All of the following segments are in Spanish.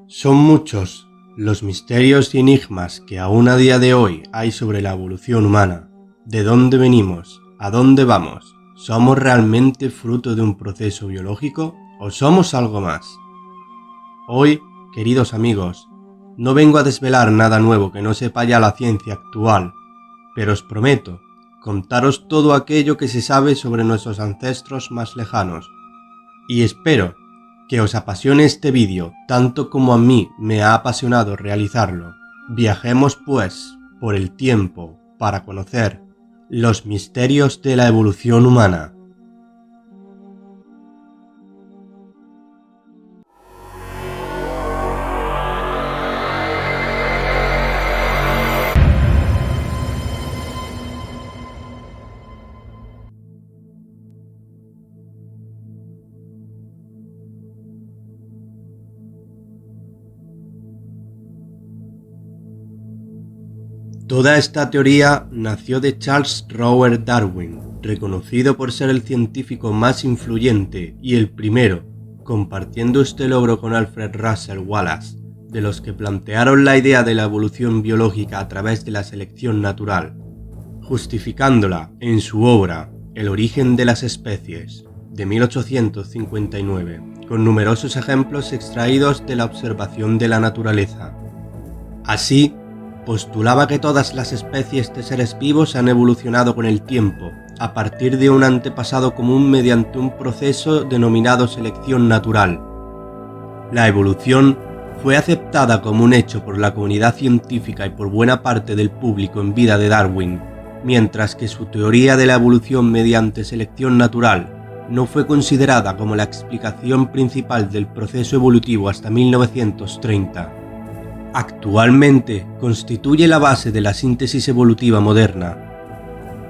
Son muchos los misterios y enigmas que aún a día de hoy hay sobre la evolución humana. ¿De dónde venimos? ¿A dónde vamos? ¿Somos realmente fruto de un proceso biológico o somos algo más? Hoy, queridos amigos, no vengo a desvelar nada nuevo que no sepa ya la ciencia actual, pero os prometo contaros todo aquello que se sabe sobre nuestros ancestros más lejanos. Y espero que os apasione este vídeo tanto como a mí me ha apasionado realizarlo. Viajemos pues por el tiempo para conocer los misterios de la evolución humana. Toda esta teoría nació de Charles Robert Darwin, reconocido por ser el científico más influyente y el primero, compartiendo este logro con Alfred Russel Wallace, de los que plantearon la idea de la evolución biológica a través de la selección natural, justificándola en su obra El origen de las especies, de 1859, con numerosos ejemplos extraídos de la observación de la naturaleza. Así, postulaba que todas las especies de seres vivos han evolucionado con el tiempo, a partir de un antepasado común mediante un proceso denominado selección natural. La evolución fue aceptada como un hecho por la comunidad científica y por buena parte del público en vida de Darwin, mientras que su teoría de la evolución mediante selección natural no fue considerada como la explicación principal del proceso evolutivo hasta 1930. Actualmente constituye la base de la síntesis evolutiva moderna.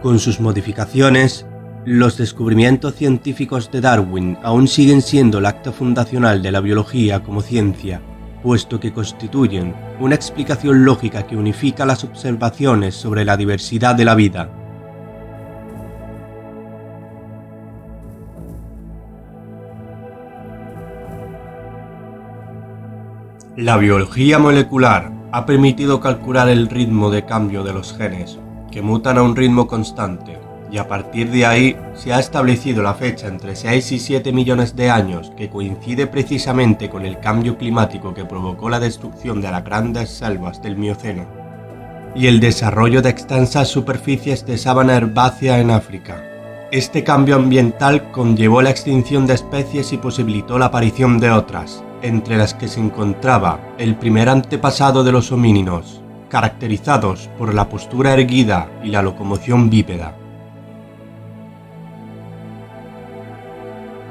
Con sus modificaciones, los descubrimientos científicos de Darwin aún siguen siendo el acta fundacional de la biología como ciencia, puesto que constituyen una explicación lógica que unifica las observaciones sobre la diversidad de la vida. La biología molecular ha permitido calcular el ritmo de cambio de los genes, que mutan a un ritmo constante, y a partir de ahí se ha establecido la fecha entre 6 y 7 millones de años, que coincide precisamente con el cambio climático que provocó la destrucción de las grandes selvas del Mioceno, y el desarrollo de extensas superficies de sabana herbácea en África. Este cambio ambiental conllevó la extinción de especies y posibilitó la aparición de otras, entre las que se encontraba el primer antepasado de los homínidos, caracterizados por la postura erguida y la locomoción bípeda.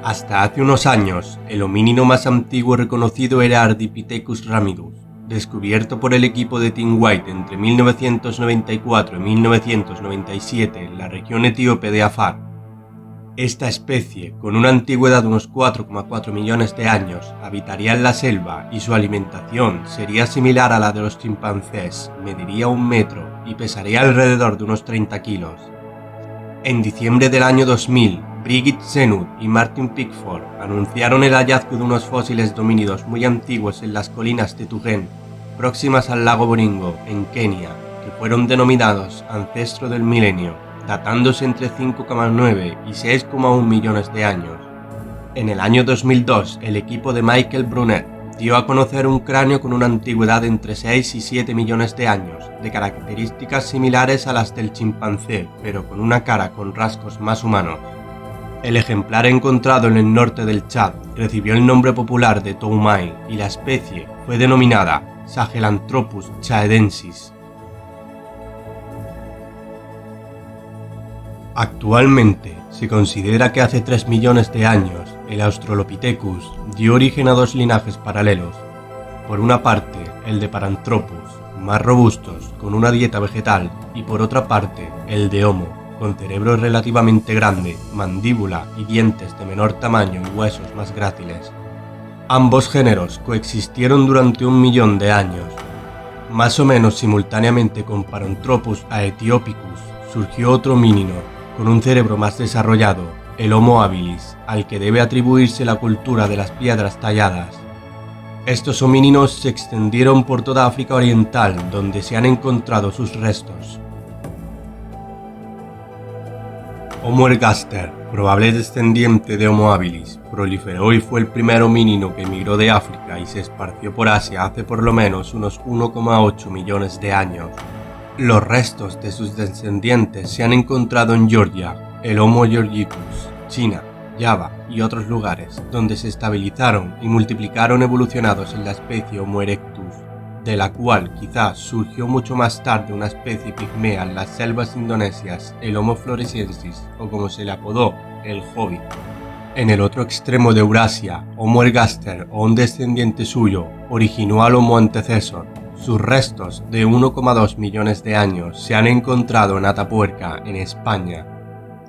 Hasta hace unos años, el homínido más antiguo reconocido era Ardipithecus ramidus, descubierto por el equipo de Tim White entre 1994 y 1997 en la región etíope de Afar. Esta especie, con una antigüedad de unos 4,4 millones de años, habitaría en la selva y su alimentación sería similar a la de los chimpancés, mediría 1 metro y pesaría alrededor de unos 30 kilos. En diciembre del año 2000, Brigitte Senud y Martin Pickford anunciaron el hallazgo de unos fósiles de homínidos muy antiguos en las colinas de Tugen, próximas al lago Boringo, en Kenia, que fueron denominados ancestro del milenio, datándose entre 5,9 y 6,1 millones de años. En el año 2002, el equipo de Michael Brunet dio a conocer un cráneo con una antigüedad de entre 6 y 7 millones de años, de características similares a las del chimpancé, pero con una cara con rasgos más humanos. El ejemplar encontrado en el norte del Chad recibió el nombre popular de Toumai y la especie fue denominada Sahelanthropus chaedensis. Actualmente se considera que hace 3 millones de años el Australopithecus dio origen a dos linajes paralelos. Por una parte, el de Paranthropus, más robustos, con una dieta vegetal, y por otra parte, el de Homo, con cerebro relativamente grande, mandíbula y dientes de menor tamaño y huesos más gráciles. Ambos géneros coexistieron durante 1 millón de años. Más o menos simultáneamente con Paranthropus aethiopicus surgió otro homínido con un cerebro más desarrollado, el Homo habilis, al que debe atribuirse la cultura de las piedras talladas. Estos homínidos se extendieron por toda África Oriental, donde se han encontrado sus restos. Homo ergaster, probable descendiente de Homo habilis, proliferó y fue el primer homínido que emigró de África y se esparció por Asia hace por lo menos unos 1,8 millones de años. Los restos de sus descendientes se han encontrado en Georgia, el Homo georgicus, China, Java y otros lugares, donde se estabilizaron y multiplicaron evolucionados en la especie Homo erectus, de la cual quizás surgió mucho más tarde una especie pigmea en las selvas indonesias, el Homo floresiensis, o como se le apodó, el hobbit. En el otro extremo de Eurasia, Homo ergaster o un descendiente suyo originó al Homo antecesor. Sus restos de 1,2 millones de años se han encontrado en Atapuerca, en España.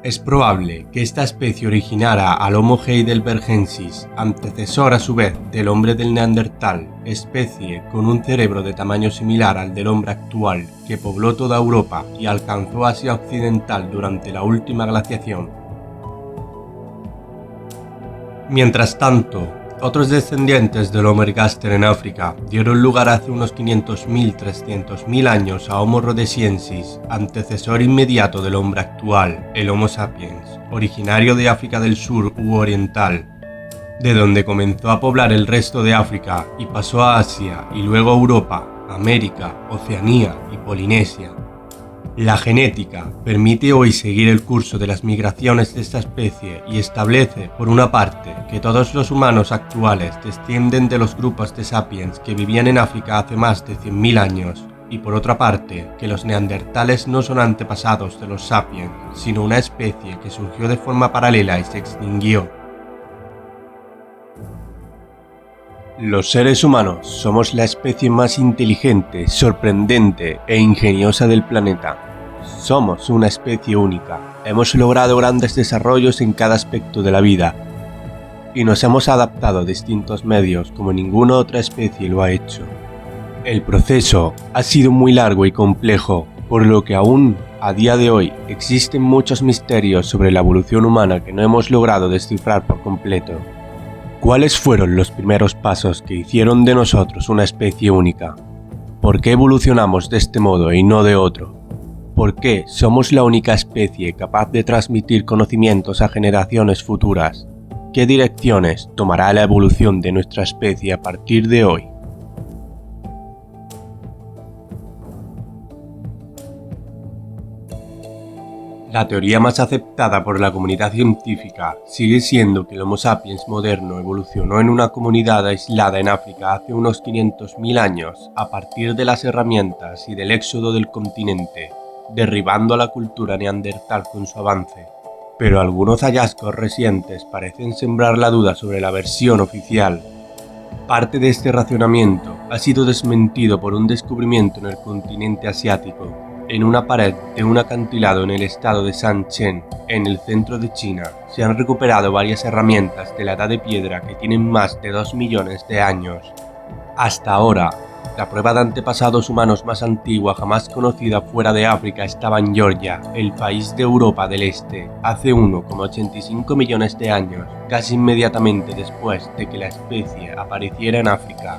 Es probable que esta especie originara al Homo heidelbergensis, antecesor a su vez del hombre del Neandertal, especie con un cerebro de tamaño similar al del hombre actual, que pobló toda Europa y alcanzó Asia Occidental durante la última glaciación. Mientras tanto, otros descendientes del Homo ergaster en África dieron lugar hace unos 500.000–300.000 años a Homo rhodesiensis, antecesor inmediato del hombre actual, el Homo sapiens, originario de África del Sur u Oriental, de donde comenzó a poblar el resto de África y pasó a Asia y luego a Europa, América, Oceanía y Polinesia. La genética permite hoy seguir el curso de las migraciones de esta especie y establece, por una parte, que todos los humanos actuales descienden de los grupos de sapiens que vivían en África hace más de 100.000 años, y por otra parte, que los neandertales no son antepasados de los sapiens, sino una especie que surgió de forma paralela y se extinguió. Los seres humanos somos la especie más inteligente, sorprendente e ingeniosa del planeta. Somos una especie única. Hemos logrado grandes desarrollos en cada aspecto de la vida y nos hemos adaptado a distintos medios como ninguna otra especie lo ha hecho. El proceso ha sido muy largo y complejo, por lo que aún a día de hoy existen muchos misterios sobre la evolución humana que no hemos logrado descifrar por completo. ¿Cuáles fueron los primeros pasos que hicieron de nosotros una especie única? ¿Por qué evolucionamos de este modo y no de otro? ¿Por qué somos la única especie capaz de transmitir conocimientos a generaciones futuras? ¿Qué direcciones tomará la evolución de nuestra especie a partir de hoy? La teoría más aceptada por la comunidad científica sigue siendo que el Homo sapiens moderno evolucionó en una comunidad aislada en África hace unos 500.000 años a partir de las herramientas y del éxodo del continente, derribando a la cultura neandertal con su avance. Pero algunos hallazgos recientes parecen sembrar la duda sobre la versión oficial. Parte de este racionamiento ha sido desmentido por un descubrimiento en el continente asiático. En una pared de un acantilado en el estado de Shanxi, en el centro de China, se han recuperado varias herramientas de la Edad de Piedra que tienen más de 2 millones de años. Hasta ahora, la prueba de antepasados humanos más antigua jamás conocida fuera de África estaba en Georgia, el país de Europa del Este, hace 1,85 millones de años, casi inmediatamente después de que la especie apareciera en África.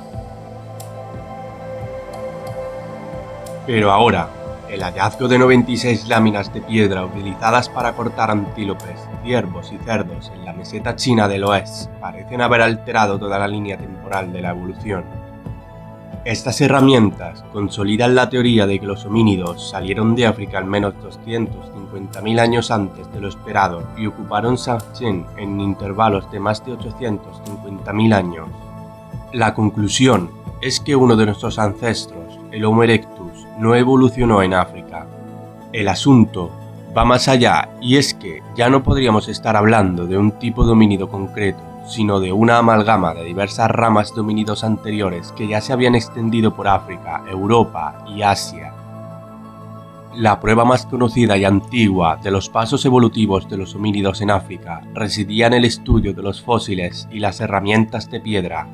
Pero ahora, el hallazgo de 96 láminas de piedra utilizadas para cortar antílopes, ciervos y cerdos en la meseta china del oeste parecen haber alterado toda la línea temporal de la evolución. Estas herramientas consolidan la teoría de que los homínidos salieron de África al menos 250.000 años antes de lo esperado y ocuparon Shanxi en intervalos de más de 850.000 años. La conclusión es que uno de nuestros ancestros, el Homo erectus, no evolucionó en África. El asunto va más allá y es que ya no podríamos estar hablando de un tipo de homínido concreto, sino de una amalgama de diversas ramas de homínidos anteriores que ya se habían extendido por África, Europa y Asia. La prueba más conocida y antigua de los pasos evolutivos de los homínidos en África residía en el estudio de los fósiles y las herramientas de piedra,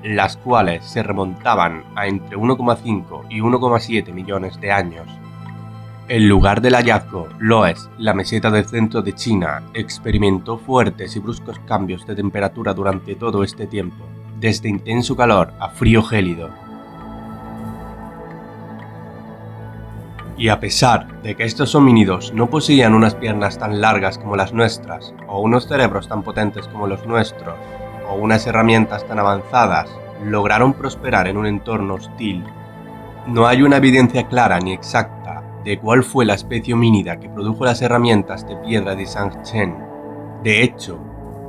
las cuales se remontaban a entre 1,5 y 1,7 millones de años. El lugar del hallazgo, Loess, la meseta del centro de China, experimentó fuertes y bruscos cambios de temperatura durante todo este tiempo, desde intenso calor a frío gélido. Y a pesar de que estos homínidos no poseían unas piernas tan largas como las nuestras, o unos cerebros tan potentes como los nuestros, o unas herramientas tan avanzadas, lograron prosperar en un entorno hostil. No hay una evidencia clara ni exacta de cuál fue la especie homínida que produjo las herramientas de piedra de Shang-Chen. De hecho,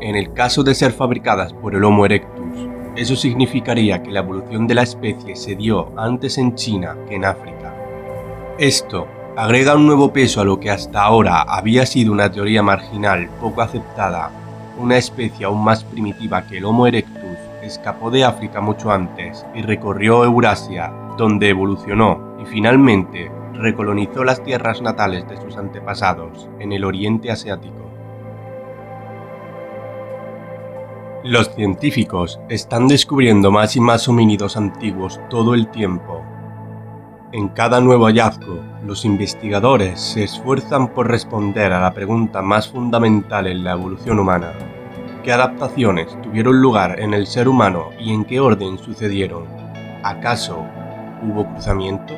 en el caso de ser fabricadas por el Homo erectus, eso significaría que la evolución de la especie se dio antes en China que en África. Esto agrega un nuevo peso a lo que hasta ahora había sido una teoría marginal poco aceptada. Una especie aún más primitiva que el Homo erectus escapó de África mucho antes y recorrió Eurasia, donde evolucionó y finalmente recolonizó las tierras natales de sus antepasados en el Oriente Asiático. Los científicos están descubriendo más y más homínidos antiguos todo el tiempo. En cada nuevo hallazgo, los investigadores se esfuerzan por responder a la pregunta más fundamental en la evolución humana: ¿qué adaptaciones tuvieron lugar en el ser humano y en qué orden sucedieron? ¿Acaso hubo cruzamiento?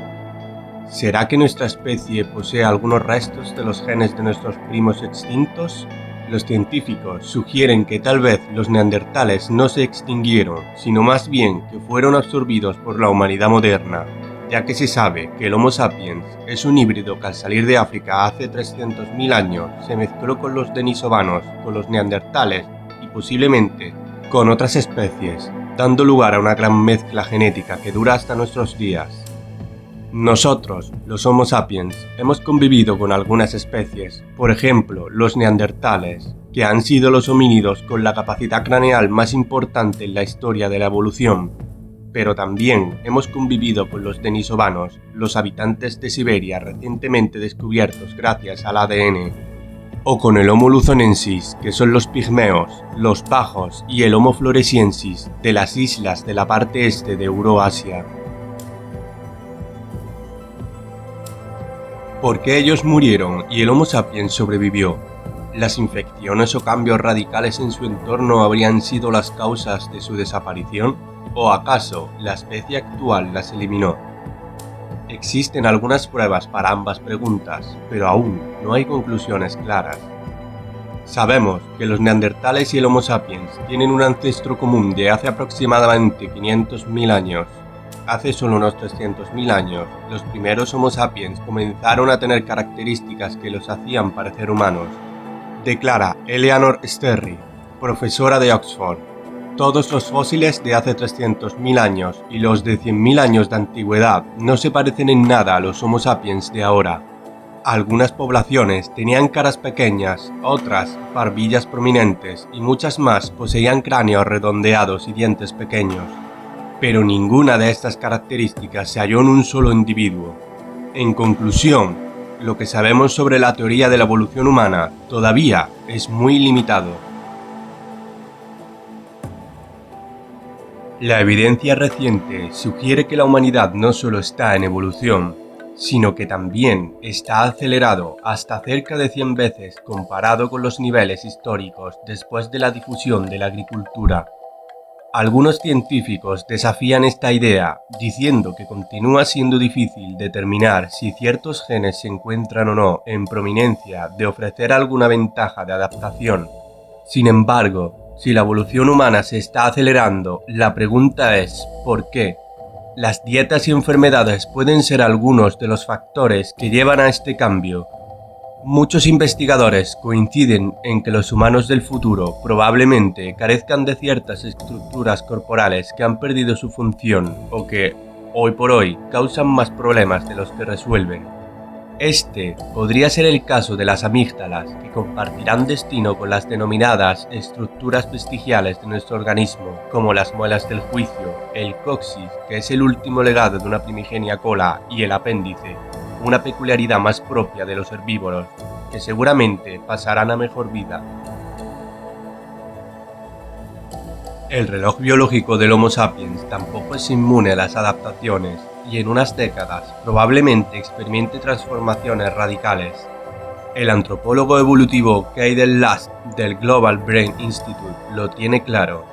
¿Será que nuestra especie posee algunos restos de los genes de nuestros primos extintos? Los científicos sugieren que tal vez los neandertales no se extinguieron, sino más bien que fueron absorbidos por la humanidad moderna, ya que se sabe que el Homo sapiens es un híbrido que al salir de África hace 300.000 años se mezcló con los denisovanos, con los neandertales y posiblemente con otras especies, dando lugar a una gran mezcla genética que dura hasta nuestros días. Nosotros, los Homo sapiens, hemos convivido con algunas especies, por ejemplo, los neandertales, que han sido los homínidos con la capacidad craneal más importante en la historia de la evolución, pero también hemos convivido con los denisovanos, los habitantes de Siberia recientemente descubiertos gracias al ADN, o con el Homo luzonensis, que son los pigmeos, los pajos y el Homo floresiensis de las islas de la parte este de Euroasia. ¿Por qué ellos murieron y el Homo sapiens sobrevivió? ¿Las infecciones o cambios radicales en su entorno habrían sido las causas de su desaparición? ¿O acaso la especie actual las eliminó? Existen algunas pruebas para ambas preguntas, pero aún no hay conclusiones claras. Sabemos que los neandertales y el Homo sapiens tienen un ancestro común de hace aproximadamente 500.000 años. Hace solo unos 300.000 años, los primeros Homo sapiens comenzaron a tener características que los hacían parecer humanos, declara Eleanor Sterry, profesora de Oxford. Todos los fósiles de hace 300.000 años y los de 100.000 años de antigüedad no se parecen en nada a los Homo sapiens de ahora. Algunas poblaciones tenían caras pequeñas, otras barbillas prominentes y muchas más poseían cráneos redondeados y dientes pequeños. Pero ninguna de estas características se halló en un solo individuo. En conclusión, lo que sabemos sobre la teoría de la evolución humana todavía es muy limitado. La evidencia reciente sugiere que la humanidad no solo está en evolución, sino que también está acelerado hasta cerca de 100 veces comparado con los niveles históricos después de la difusión de la agricultura. Algunos científicos desafían esta idea, diciendo que continúa siendo difícil determinar si ciertos genes se encuentran o no en prominencia de ofrecer alguna ventaja de adaptación. Sin embargo, si la evolución humana se está acelerando, la pregunta es ¿por qué? Las dietas y enfermedades pueden ser algunos de los factores que llevan a este cambio. Muchos investigadores coinciden en que los humanos del futuro probablemente carezcan de ciertas estructuras corporales que han perdido su función o que, hoy por hoy, causan más problemas de los que resuelven. Este podría ser el caso de las amígdalas, que compartirán destino con las denominadas estructuras vestigiales de nuestro organismo, como las muelas del juicio, el coxis, que es el último legado de una primigenia cola, y el apéndice, una peculiaridad más propia de los herbívoros, que seguramente pasarán a mejor vida. El reloj biológico del Homo sapiens tampoco es inmune a las adaptaciones, y en unas décadas probablemente experimente transformaciones radicales. El antropólogo evolutivo Keidel Last del Global Brain Institute lo tiene claro.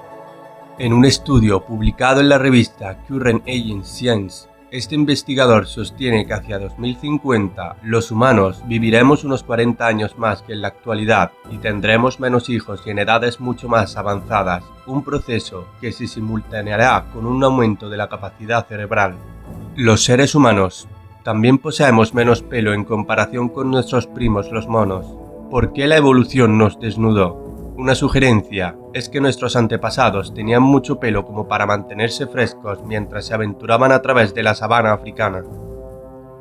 En un estudio publicado en la revista Current Aging Science, este investigador sostiene que hacia 2050 los humanos viviremos unos 40 años más que en la actualidad y tendremos menos hijos y en edades mucho más avanzadas, un proceso que se simultaneará con un aumento de la capacidad cerebral. Los seres humanos también poseemos menos pelo en comparación con nuestros primos los monos. ¿Por qué la evolución nos desnudó? Una sugerencia es que nuestros antepasados tenían mucho pelo como para mantenerse frescos mientras se aventuraban a través de la sabana africana.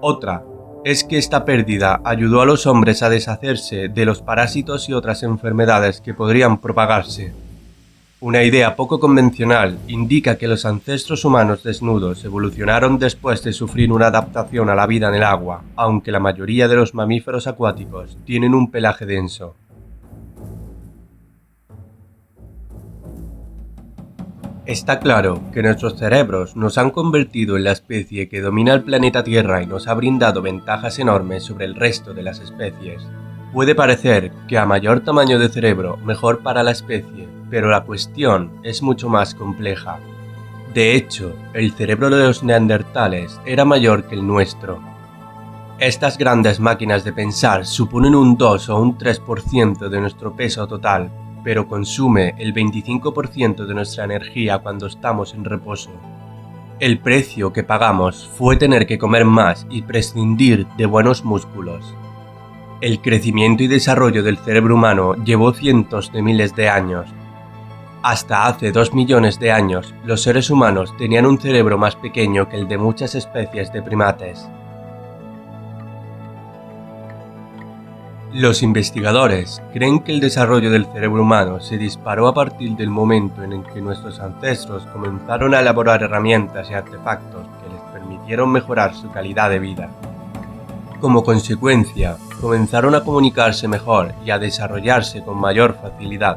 Otra es que esta pérdida ayudó a los hombres a deshacerse de los parásitos y otras enfermedades que podrían propagarse. Una idea poco convencional indica que los ancestros humanos desnudos evolucionaron después de sufrir una adaptación a la vida en el agua, aunque la mayoría de los mamíferos acuáticos tienen un pelaje denso. Está claro que nuestros cerebros nos han convertido en la especie que domina el planeta Tierra y nos ha brindado ventajas enormes sobre el resto de las especies. Puede parecer que a mayor tamaño de cerebro, mejor para la especie, pero la cuestión es mucho más compleja. De hecho, el cerebro de los neandertales era mayor que el nuestro. Estas grandes máquinas de pensar suponen un 2 o un 3% de nuestro peso total, pero consume el 25% de nuestra energía cuando estamos en reposo. El precio que pagamos fue tener que comer más y prescindir de buenos músculos. El crecimiento y desarrollo del cerebro humano llevó cientos de miles de años. Hasta hace 2 millones de años, los seres humanos tenían un cerebro más pequeño que el de muchas especies de primates. Los investigadores creen que el desarrollo del cerebro humano se disparó a partir del momento en el que nuestros ancestros comenzaron a elaborar herramientas y artefactos que les permitieron mejorar su calidad de vida. Como consecuencia, comenzaron a comunicarse mejor y a desarrollarse con mayor facilidad.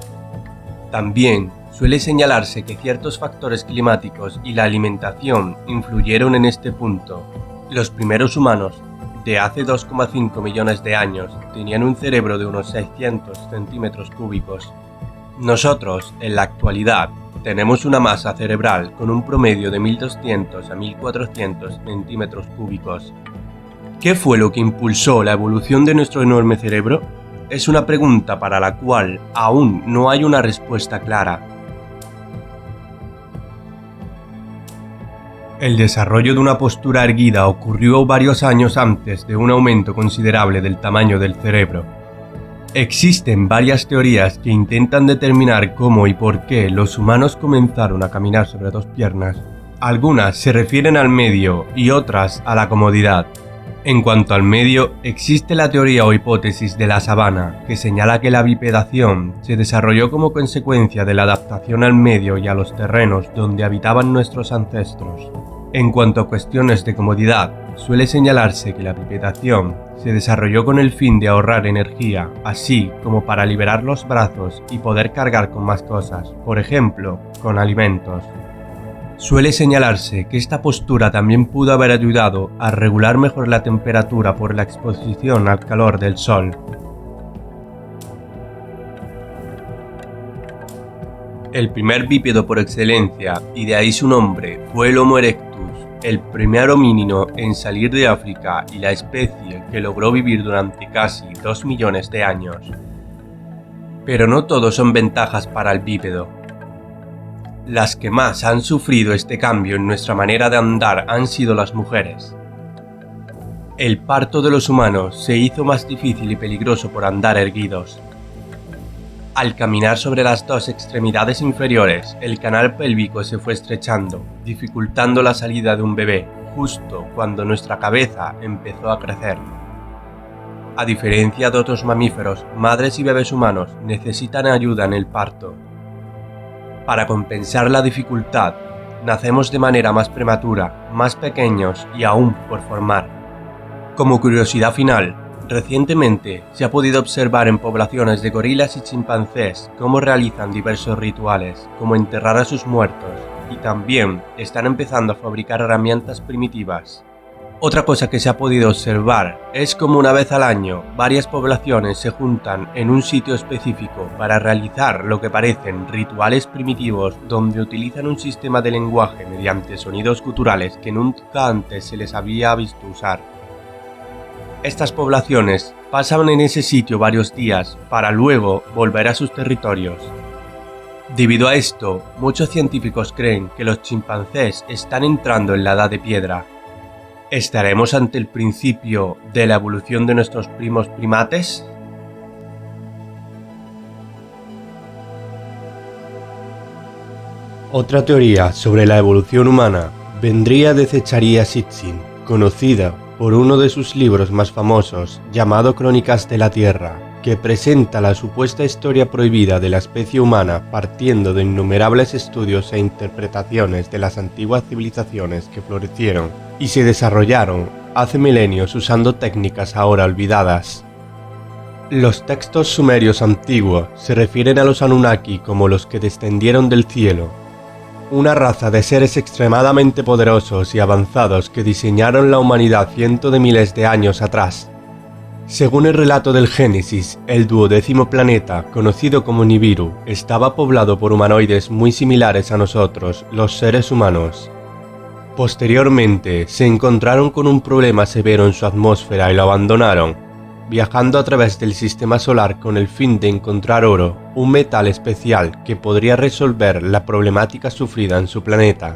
También suele señalarse que ciertos factores climáticos y la alimentación influyeron en este punto. Los primeros humanos de hace 2,5 millones de años tenían un cerebro de unos 600 centímetros cúbicos. Nosotros, en la actualidad, tenemos una masa cerebral con un promedio de 1200 a 1400 centímetros cúbicos. ¿Qué fue lo que impulsó la evolución de nuestro enorme cerebro? Es una pregunta para la cual aún no hay una respuesta clara. El desarrollo de una postura erguida ocurrió varios años antes de un aumento considerable del tamaño del cerebro. Existen varias teorías que intentan determinar cómo y por qué los humanos comenzaron a caminar sobre dos piernas. Algunas se refieren al medio y otras a la comodidad. En cuanto al medio, existe la teoría o hipótesis de la sabana, que señala que la bipedación se desarrolló como consecuencia de la adaptación al medio y a los terrenos donde habitaban nuestros ancestros. En cuanto a cuestiones de comodidad, suele señalarse que la bipedación se desarrolló con el fin de ahorrar energía, así como para liberar los brazos y poder cargar con más cosas, por ejemplo, con alimentos. Suele señalarse que esta postura también pudo haber ayudado a regular mejor la temperatura por la exposición al calor del sol. El primer bípedo por excelencia, y de ahí su nombre, fue el Homo erectus, el primer homínido en salir de África y la especie que logró vivir durante casi 2 millones de años. Pero no todo son ventajas para el bípedo. Las que más han sufrido este cambio en nuestra manera de andar han sido las mujeres. El parto de los humanos se hizo más difícil y peligroso por andar erguidos. Al caminar sobre las dos extremidades inferiores, el canal pélvico se fue estrechando, dificultando la salida de un bebé, justo cuando nuestra cabeza empezó a crecer. A diferencia de otros mamíferos, madres y bebés humanos necesitan ayuda en el parto. Para compensar la dificultad, nacemos de manera más prematura, más pequeños y aún por formar. Como curiosidad final, recientemente se ha podido observar en poblaciones de gorilas y chimpancés cómo realizan diversos rituales, como enterrar a sus muertos, y también están empezando a fabricar herramientas primitivas. Otra cosa que se ha podido observar es como una vez al año varias poblaciones se juntan en un sitio específico para realizar lo que parecen rituales primitivos donde utilizan un sistema de lenguaje mediante sonidos guturales que nunca antes se les había visto usar. Estas poblaciones pasaban en ese sitio varios días para luego volver a sus territorios. Debido a esto, muchos científicos creen que los chimpancés están entrando en la edad de piedra. ¿Estaremos ante el principio de la evolución de nuestros primos primates? Otra teoría sobre la evolución humana vendría de Zecharia Sitchin, conocida por uno de sus libros más famosos, llamado Crónicas de la Tierra, que presenta la supuesta historia prohibida de la especie humana partiendo de innumerables estudios e interpretaciones de las antiguas civilizaciones que florecieron y se desarrollaron hace milenios usando técnicas ahora olvidadas. Los textos sumerios antiguos se refieren a los Anunnaki como los que descendieron del cielo, una raza de seres extremadamente poderosos y avanzados que diseñaron la humanidad cientos de miles de años atrás. Según el relato del Génesis, el 12º planeta, conocido como Nibiru, estaba poblado por humanoides muy similares a nosotros, los seres humanos. Posteriormente, se encontraron con un problema severo en su atmósfera y lo abandonaron, viajando a través del sistema solar con el fin de encontrar oro, un metal especial que podría resolver la problemática sufrida en su planeta.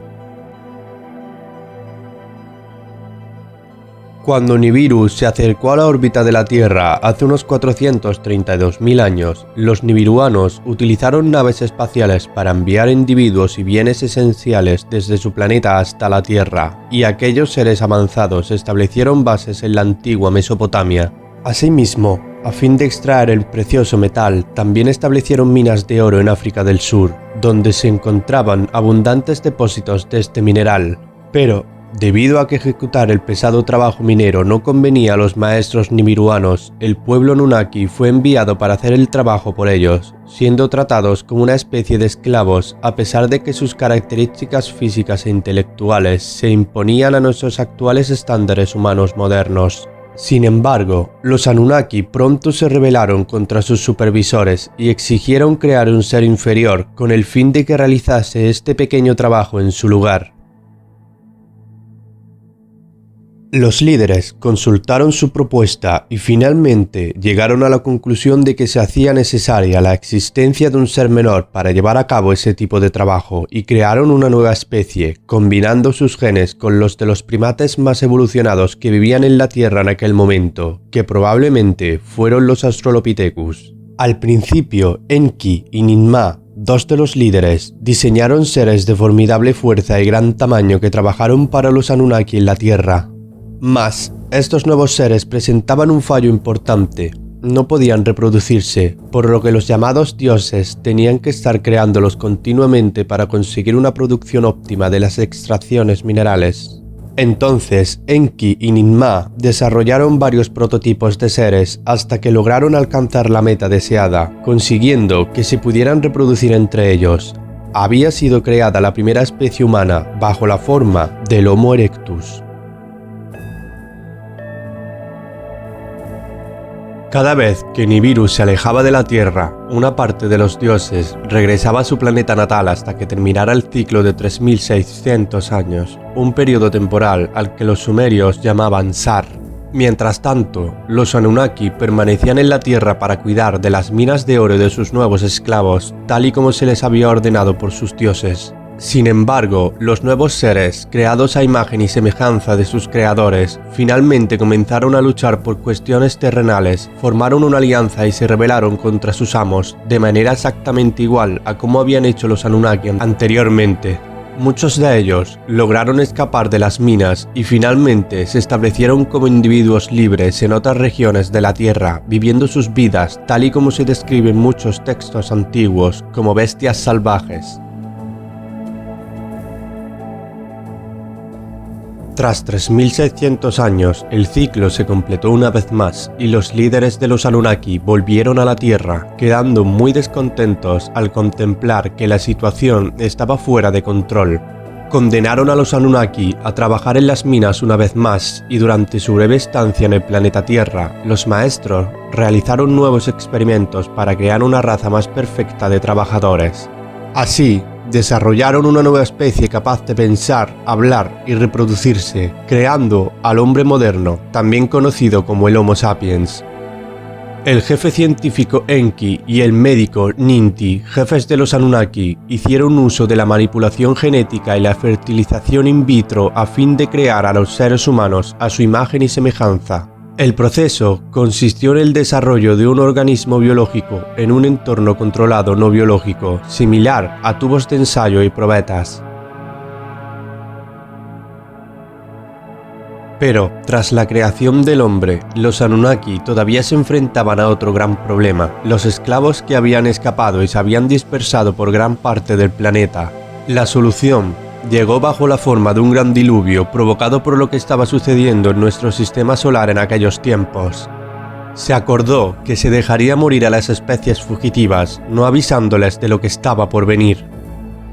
Cuando Nibiru se acercó a la órbita de la Tierra hace unos 432.000 años, los nibiruanos utilizaron naves espaciales para enviar individuos y bienes esenciales desde su planeta hasta la Tierra, y aquellos seres avanzados establecieron bases en la antigua Mesopotamia. Asimismo, a fin de extraer el precioso metal, también establecieron minas de oro en África del Sur, donde se encontraban abundantes depósitos de este mineral. Pero, debido a que ejecutar el pesado trabajo minero no convenía a los maestros nibiruanos, el pueblo Anunnaki fue enviado para hacer el trabajo por ellos, siendo tratados como una especie de esclavos a pesar de que sus características físicas e intelectuales se imponían a nuestros actuales estándares humanos modernos. Sin embargo, los Anunnaki pronto se rebelaron contra sus supervisores y exigieron crear un ser inferior con el fin de que realizase este pequeño trabajo en su lugar. Los líderes consultaron su propuesta y finalmente llegaron a la conclusión de que se hacía necesaria la existencia de un ser menor para llevar a cabo ese tipo de trabajo y crearon una nueva especie, combinando sus genes con los de los primates más evolucionados que vivían en la Tierra en aquel momento, que probablemente fueron los Australopithecus. Al principio, Enki y Ninmah, dos de los líderes, diseñaron seres de formidable fuerza y gran tamaño que trabajaron para los Anunnaki en la Tierra. Mas, estos nuevos seres presentaban un fallo importante: no podían reproducirse, por lo que los llamados dioses tenían que estar creándolos continuamente para conseguir una producción óptima de las extracciones minerales. Entonces, Enki y Ninmah desarrollaron varios prototipos de seres hasta que lograron alcanzar la meta deseada, consiguiendo que se pudieran reproducir entre ellos. Había sido creada la primera especie humana bajo la forma del Homo erectus. Cada vez que Nibiru se alejaba de la Tierra, una parte de los dioses regresaba a su planeta natal hasta que terminara el ciclo de 3600 años, un periodo temporal al que los sumerios llamaban Sar. Mientras tanto, los Anunnaki permanecían en la Tierra para cuidar de las minas de oro de sus nuevos esclavos, tal y como se les había ordenado por sus dioses. Sin embargo, los nuevos seres, creados a imagen y semejanza de sus creadores, finalmente comenzaron a luchar por cuestiones terrenales, formaron una alianza y se rebelaron contra sus amos, de manera exactamente igual a como habían hecho los Anunnaki anteriormente. Muchos de ellos lograron escapar de las minas y finalmente se establecieron como individuos libres en otras regiones de la Tierra, viviendo sus vidas tal y como se describe en muchos textos antiguos, como bestias salvajes. Tras 3600 años, el ciclo se completó una vez más y los líderes de los Anunnaki volvieron a la Tierra, quedando muy descontentos al contemplar que la situación estaba fuera de control. Condenaron a los Anunnaki a trabajar en las minas una vez más, y durante su breve estancia en el planeta Tierra, los maestros realizaron nuevos experimentos para crear una raza más perfecta de trabajadores. Así, desarrollaron una nueva especie capaz de pensar, hablar y reproducirse, creando al hombre moderno, también conocido como el Homo sapiens. El jefe científico Enki y el médico Ninti, jefes de los Anunnaki, hicieron uso de la manipulación genética y la fertilización in vitro a fin de crear a los seres humanos a su imagen y semejanza. El proceso consistió en el desarrollo de un organismo biológico en un entorno controlado no biológico, similar a tubos de ensayo y probetas. Pero, tras la creación del hombre, los Anunnaki todavía se enfrentaban a otro gran problema: los esclavos que habían escapado y se habían dispersado por gran parte del planeta. La solución llegó bajo la forma de un gran diluvio provocado por lo que estaba sucediendo en nuestro sistema solar en aquellos tiempos. Se acordó que se dejaría morir a las especies fugitivas, no avisándoles de lo que estaba por venir.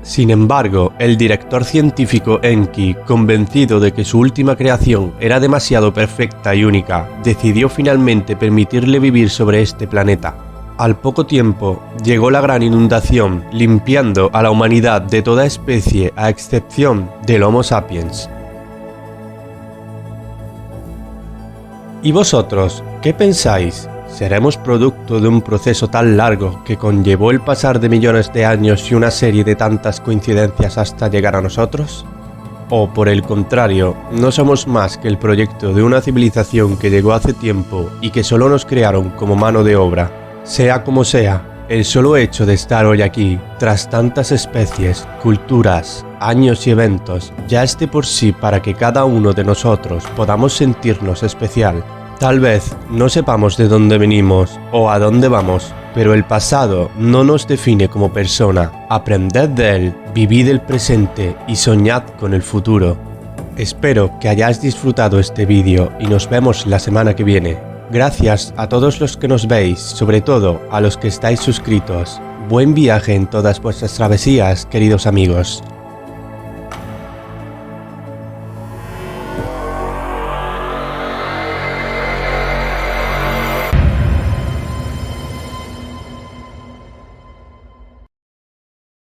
Sin embargo, el director científico Enki, convencido de que su última creación era demasiado perfecta y única, decidió finalmente permitirle vivir sobre este planeta. Al poco tiempo, llegó la gran inundación, limpiando a la humanidad de toda especie a excepción del Homo sapiens. ¿Y vosotros, qué pensáis? ¿Seremos producto de un proceso tan largo que conllevó el pasar de millones de años y una serie de tantas coincidencias hasta llegar a nosotros? ¿O por el contrario, no somos más que el proyecto de una civilización que llegó hace tiempo y que solo nos crearon como mano de obra? Sea como sea, el solo hecho de estar hoy aquí, tras tantas especies, culturas, años y eventos, ya es de por sí para que cada uno de nosotros podamos sentirnos especial. Tal vez no sepamos de dónde venimos o a dónde vamos, pero el pasado no nos define como persona. Aprended de él, vivid el presente y soñad con el futuro. Espero que hayáis disfrutado este vídeo y nos vemos la semana que viene. Gracias a todos los que nos veis, sobre todo a los que estáis suscritos. Buen viaje en todas vuestras travesías, queridos amigos.